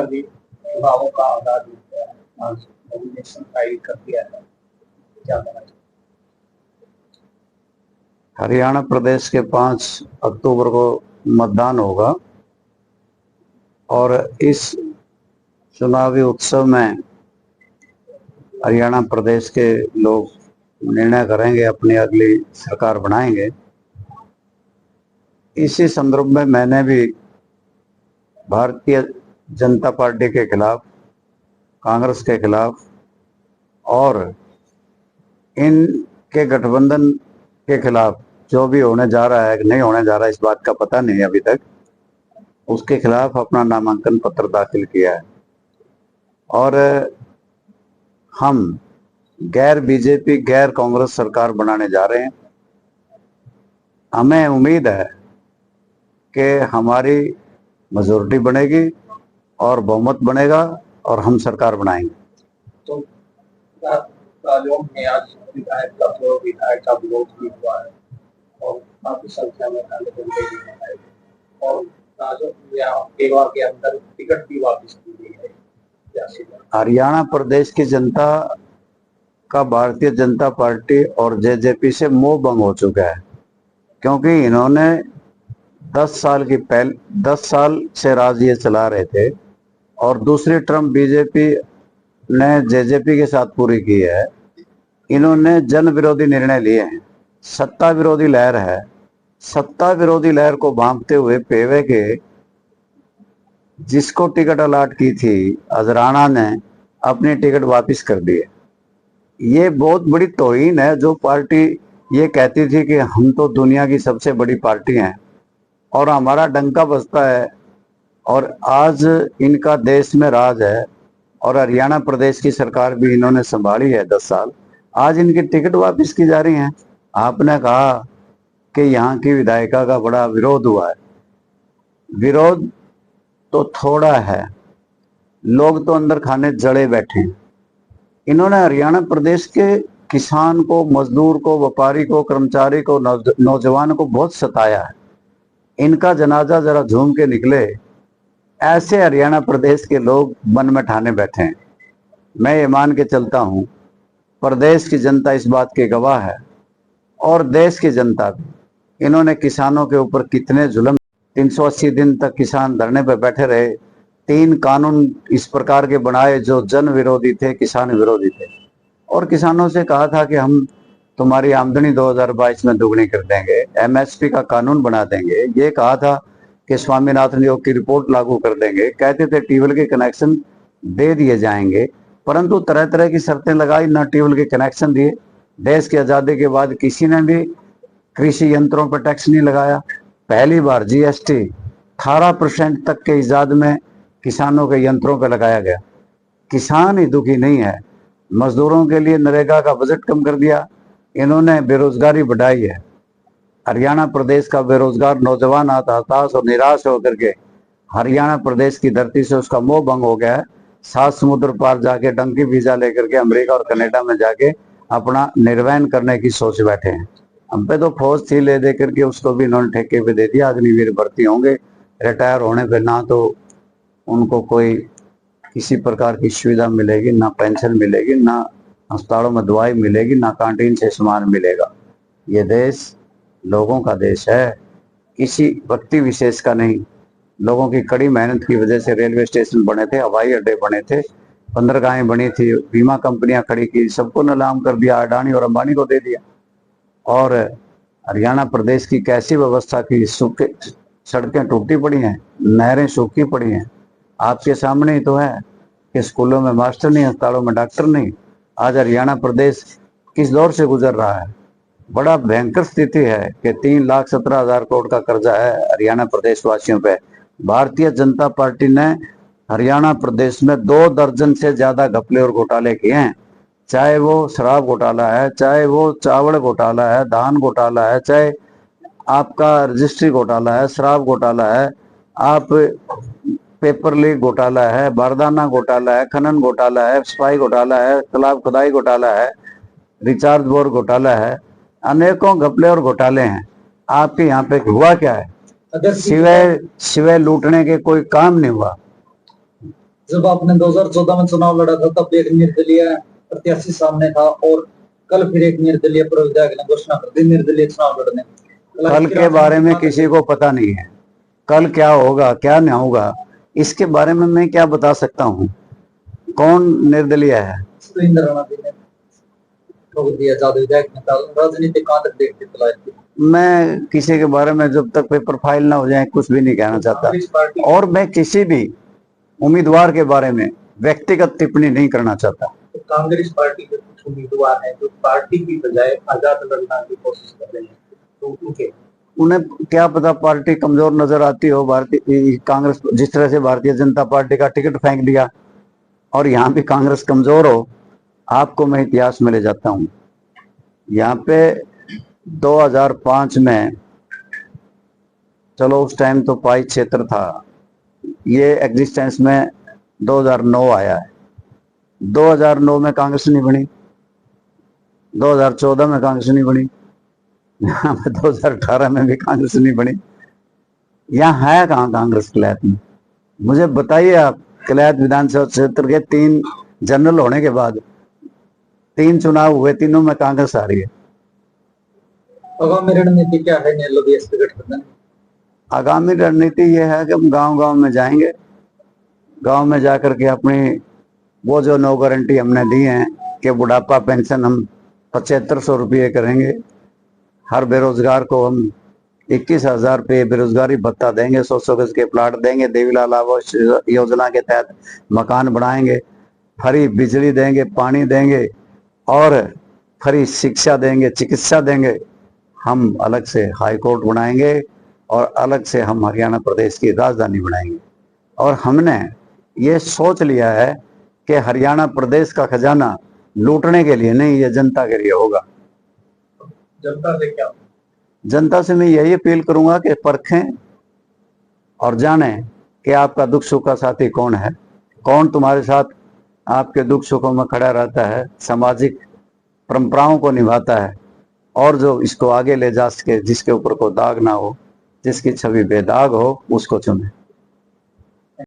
भी चुनावों का आगाज हो गया है, आज नॉमिनेशन फाइल कर दिया है, क्या कहना चाहिए? हरियाणा प्रदेश के 5 अक्टूबर को मतदान होगा और इस चुनावी उत्सव में हरियाणा प्रदेश के लोग निर्णय करेंगे, अपनी अगली सरकार बनाएंगे। इसी संदर्भ में मैंने भी भारतीय जनता पार्टी के खिलाफ, कांग्रेस के खिलाफ और इनके गठबंधन के खिलाफ जो भी होने जा रहा है, नहीं होने जा रहा है इस बात का पता नहीं अभी तक, उसके खिलाफ अपना नामांकन पत्र दाखिल किया है। और हम गैर बीजेपी, गैर कांग्रेस सरकार बनाने जा रहे हैं। हमें उम्मीद है कि हमारी मेजॉरिटी बनेगी और बहुमत बनेगा और हम सरकार बनाएंगे। तो राजौंद में आज विधायक का विरोध भी हुआ है और काफी संख्या में काले झंडे भी लगाए गए और राजौंद केवा के अंदर टिकट भी वापस की गई है। हरियाणा प्रदेश की जनता का भारतीय जनता पार्टी और जेजेपी से मोह भंग हो चुका है, क्योंकि इन्होंने 10 साल से राज ये चला रहे थे और दूसरी टर्म बीजेपी ने जेजेपी के साथ पूरी की है। इन्होंने जन विरोधी निर्णय लिए हैं, सत्ता विरोधी लहर है। सत्ता विरोधी लहर को भांपते हुए पेवे के जिसको टिकट अलॉट की थी अजराना ने अपनी टिकट वापस कर दी है। ये बहुत बड़ी तौहीन है। जो पार्टी ये कहती थी कि हम तो दुनिया की सबसे बड़ी पार्टी हैं और हमारा डंका बजता है, और आज इनका देश में राज है और हरियाणा प्रदेश की सरकार भी इन्होंने संभाली है 10 साल। आज इनकी टिकट वापस की जा रही है। आपने कहा कि यहाँ की विधायिका का बड़ा विरोध हुआ है। विरोध तो थोड़ा है, लोग तो अंदर खाने जड़े बैठे हैं। इन्होंने हरियाणा प्रदेश के किसान को, मजदूर को, व्यापारी को, कर्मचारी को, नौजवान को बहुत सताया है। इनका जनाजा जरा झूम के निकले, ऐसे हरियाणा प्रदेश के लोग मन में ठाने बैठे हैं। मैं ये मान के चलता हूँ प्रदेश की जनता इस बात की गवाह है और देश की जनता भी। इन्होंने किसानों के ऊपर कितने जुल्म, 380 दिन तक किसान धरने पर बैठे रहे। 3 कानून इस प्रकार के बनाए जो जन विरोधी थे, किसान विरोधी थे, और किसानों से कहा था कि हम तुम्हारी आमदनी 2022 में दोगुनी कर देंगे, एमएसपी का कानून बना देंगे। ये कहा था कि स्वामीनाथन योग की रिपोर्ट लागू कर देंगे। कहते थे ट्यूबवेल के कनेक्शन दे दिए जाएंगे, परंतु तरह तरह की शर्तें लगाई, ना ट्यूबवेल के कनेक्शन दिए। देश की आज़ादी के बाद किसी ने भी कृषि यंत्रों पर टैक्स नहीं लगाया। पहली बार जीएसटी 18% तक के इजाद में किसानों के यंत्रों पर लगाया गया। किसान ही दुखी नहीं है। मजदूरों के लिए नरेगा का बजट कम कर दिया। इन्होंने बेरोजगारी बढ़ाई है। हरियाणा प्रदेश का बेरोजगार नौजवान आता हताश और निराश होकर के हरियाणा प्रदेश की धरती से उसका मोह भंग हो गया है। 7 समुद्र पार जाके डंकी वीजा लेकर के अमेरिका और कनाडा में जाके अपना निर्वहन करने की सोच बैठे हैं। हम पे तो फौज थी, ले दे करके उसको भी इन्होंने ठेके पे दे दिया। अग्निवीर भर्ती होंगे, रिटायर होने पे ना तो उनको कोई किसी प्रकार की सुविधा मिलेगी, ना पेंशन मिलेगी, ना अस्पतालों में दवाई मिलेगी, ना कैंटीन से सामान मिलेगा। ये देश लोगों का देश है, किसी व्यक्ति विशेष का नहीं। लोगों की कड़ी मेहनत की वजह से रेलवे स्टेशन बने थे, हवाई अड्डे बने थे, बंदरगाहें बनी थी, बीमा कंपनियां खड़ी की, सबको नीलाम कर दिया, अडानी और अंबानी को दे दिया। और हरियाणा प्रदेश की कैसी व्यवस्था की, सूखे सड़कें टूटी पड़ी हैं, नहरें सूखी पड़ी हैं। आपके सामने ही तो है कि स्कूलों में मास्टर नहीं, अस्पतालों में डॉक्टर नहीं। आज हरियाणा प्रदेश किस दौर से गुजर रहा है। बड़ा भयंकर स्थिति है कि 3,17,000 करोड़ का कर्जा है हरियाणा प्रदेश वासियों पे। भारतीय जनता पार्टी ने हरियाणा प्रदेश में 2 दर्जन से ज्यादा घपले और घोटाले किए हैं। चाहे वो शराब घोटाला है, चाहे वो चावल घोटाला है, धान घोटाला है, चाहे आपका रजिस्ट्री घोटाला है, शराब घोटाला है, आप पेपर लीक घोटाला है, बारदाना घोटाला है, खनन घोटाला है, सफाई घोटाला है, तालाब खुदाई घोटाला है, रिचार्ज बोर्ड घोटाला है। अनेकों घपले और घोटाले हैं। आपके यहाँ पे हुआ क्या है? सिवाय लूटने के कोई काम नहीं हुआ। जब आपने 2014 में चुनाव लड़ा था तब एक निर्दलीय प्रत्याशी सामने था और कल फिर एक निर्दलीय पूर्व विधायक ने घोषणा कर दी निर्दलीय चुनाव लड़ने। कल के बारे में किसी को पता नहीं है, कल क्या होगा क्या नहीं होगा इसके बारे में मैं क्या बता सकता हूँ। कौन निर्दलीय है? सुरेंद्र राणा जी ने ठोक दिया, जादव विधायक ने राजनीति कहां तक देखते चलाए थे। मैं किसी के बारे में जब तक पेपर फाइल ना हो जाए कुछ भी नहीं कहना चाहता, और मैं किसी भी उम्मीदवार के बारे में व्यक्तिगत टिप्पणी नहीं करना चाहता। तो कांग्रेस पार्टी के कुछ उम्मीदवार हैं जो पार्टी की बजाय आजाद लड़ना की कोशिश कर रहे हैं, तो उन्हें क्या पता पार्टी कमजोर नजर आती हो। भारतीय कांग्रेस जिस तरह से भारतीय जनता पार्टी का टिकट फेंक दिया और यहाँ भी कांग्रेस कमजोर हो। आपको मैं इतिहास में ले जाता हूँ। यहाँ पे 2005 में, चलो उस टाइम तो पाई क्षेत्र था, ये एग्जिस्टेंस में 2009 आया है। 2009 में कांग्रेस नहीं बनी, 2014 में कांग्रेस नहीं बनी, यहाँ पे 2018 में भी कांग्रेस नहीं बनी। यहाँ है कहाँ कांग्रेस कलैत में? मुझे बताइए आप। कलैत विधानसभा क्षेत्र के 3 जनरल होने के बाद 3 चुनाव हुए, तीनों में कांग्रेस आ रही है। आगामी रणनीति क्या है नीलोबीएसपी गठबंधन? आगामी रणनीति ये है कि हम गांव-गांव में जाएंगे, गांव में जाकर के अपनी वो जो 9 गारंटी हमने दी हैं कि बुढ़ापा पेंशन हम 7500 रुपये करेंगे, हर बेरोजगार को हम 21,000 रुपये बेरोजगारी भत्ता देंगे, 100 गज के प्लाट देंगे, देवीलाल आवास योजना के तहत मकान बनाएंगे, फ्री बिजली देंगे, पानी देंगे और फ्री शिक्षा देंगे, चिकित्सा देंगे। हम अलग से हाई कोर्ट बनाएंगे और अलग से हम हरियाणा प्रदेश की राजधानी बनाएंगे। और हमने ये सोच लिया है कि हरियाणा प्रदेश का खजाना लूटने के लिए नहीं, ये जनता के लिए होगा। जनता से क्या? जनता से मैं यही अपील करूंगा कि परखें और जानें कि आपका दुख सुख का साथी कौन है, कौन तुम्हारे साथ आपके दुख सुखों में खड़ा रहता है, सामाजिक परंपराओं को निभाता है और जो इसको आगे ले जा सके, जिसके ऊपर कोई दाग ना हो, जिसकी छवि बेदाग हो, उसको चुने।